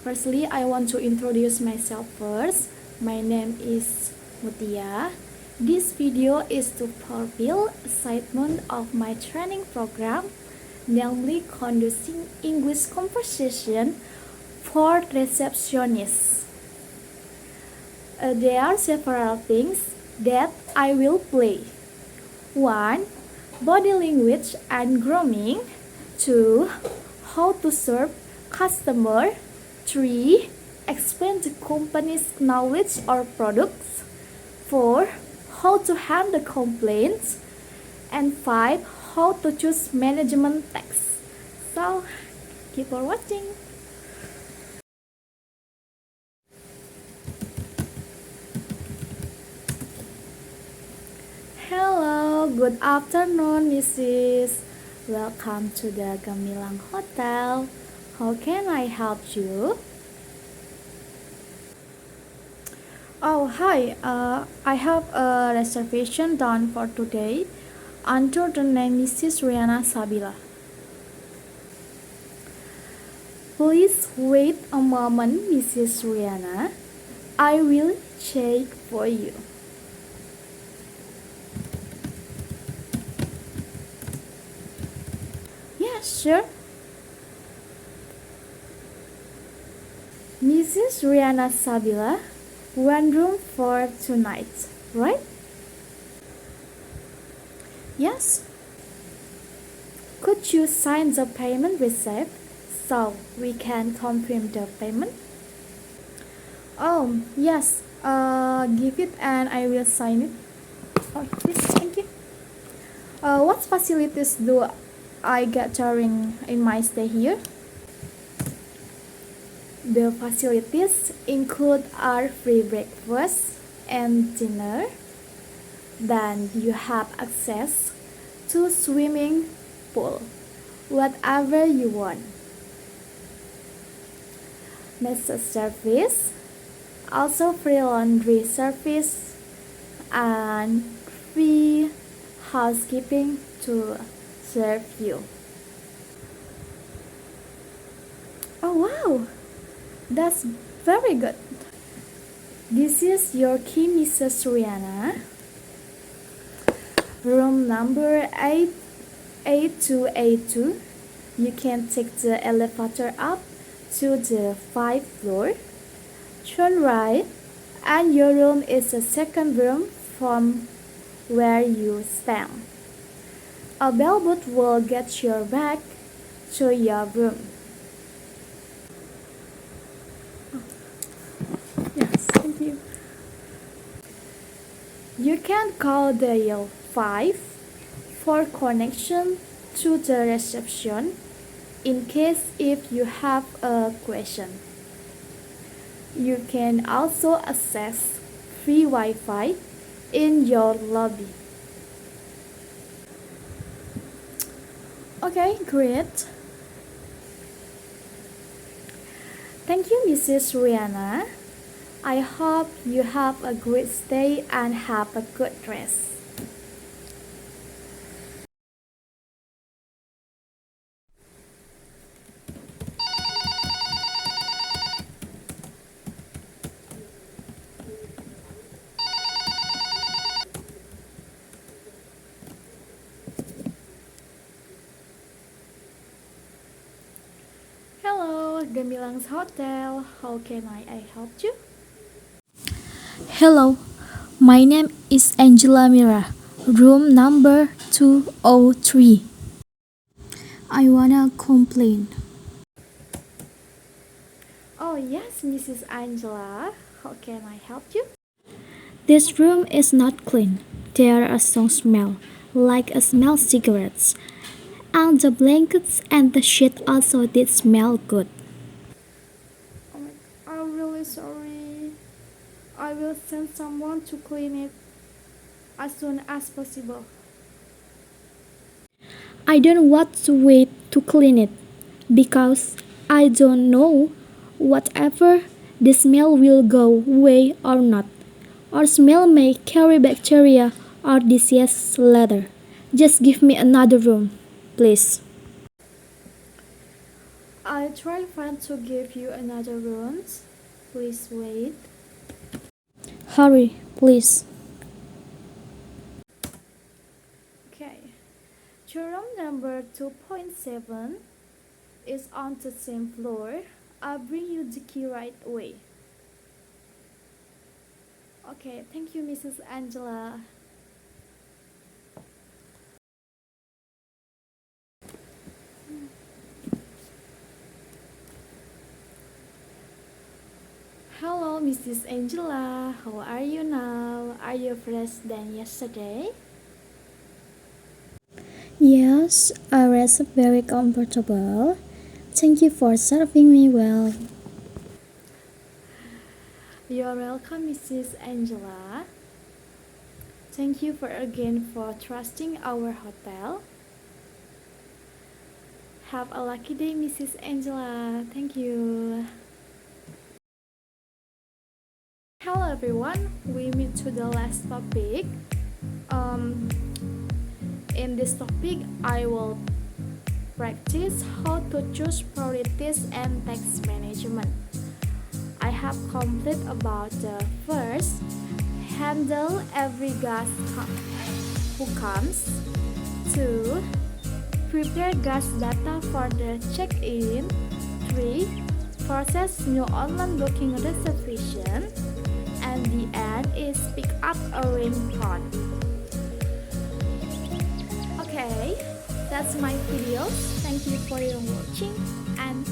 Firstly, I want to introduce myself first. My name is Mutia. This video is to fulfill a segment of my training program, namely conducting English conversation for receptionists. There are several things that I will play. 1. Body language and grooming. 2. How to serve customer. 3. Explain the company's knowledge or products. 4. How to handle complaints. And 5. How to choose management text. So, keep on watching. Hello, good afternoon, Mrs. Welcome to the Gemilang Hotel. How can I help you? Oh, hi. I have a reservation done for today under the name Mrs. Riana Sabila. Please wait a moment, Mrs. Riana. I will check for you. Sure. Mrs. Riana Sabila, one room for tonight, right? Yes. Could you sign the payment receipt so we can confirm the payment? Oh, yes. Give it and I will sign it. Oh, please, thank you. What facilities do I get during in my stay here? The facilities include our free breakfast and dinner. Then you have access to swimming pool, whatever you want. Massage service, also free laundry service, and free housekeeping to serve you. Oh wow, that's very good. This is your key, Mrs. Riana. Room number 8282. You can take the elevator up to the 5th floor. Turn right, and your room is the second room from where you stand. A bellboy will get your back to your room. Yes, thank you. You can call dial 5 for connection to the reception in case if you have a question. You can also access free Wi-Fi in your lobby. Okay, great. Thank you, Mrs. Riana. I hope you have a great stay and have a good rest. Hello, Gemilang's Hotel. How can I help you? Hello, my name is Angela Mira, room number 203. I wanna complain. Oh yes, Mrs. Angela. How can I help you? This room is not clean. There are some smell, like a smell cigarettes. And the blankets and the sheet also did smell good. I'm really sorry. I will send someone to clean it as soon as possible. I don't want to wait to clean it because I don't know whatever the smell will go away or not. Or smell may carry bacteria or disease later. Just give me another room, please. I try friend to give you another room. Please wait. Hurry, please. Okay. Theorem number 2.7 is on the same floor. I'll bring you the key right away. Okay, thank you, Mrs. Angela. Hello, Mrs. Angela. How are you now? Are you fresh than yesterday? Yes, I rest very comfortable. Thank you for serving me well. You're welcome, Mrs. Angela. Thank you for trusting our hotel. Have a lucky day, Mrs. Angela. Thank you. Hello everyone, we meet to the last topic. In this topic, I will practice how to choose priorities and text management. I have completed about the first, handle every guest who comes. 2. Prepare guest data for the check-in. 3. Process new online booking reservation. And the end is pick up a ringtone. Okay, that's my video. Thank you for your watching and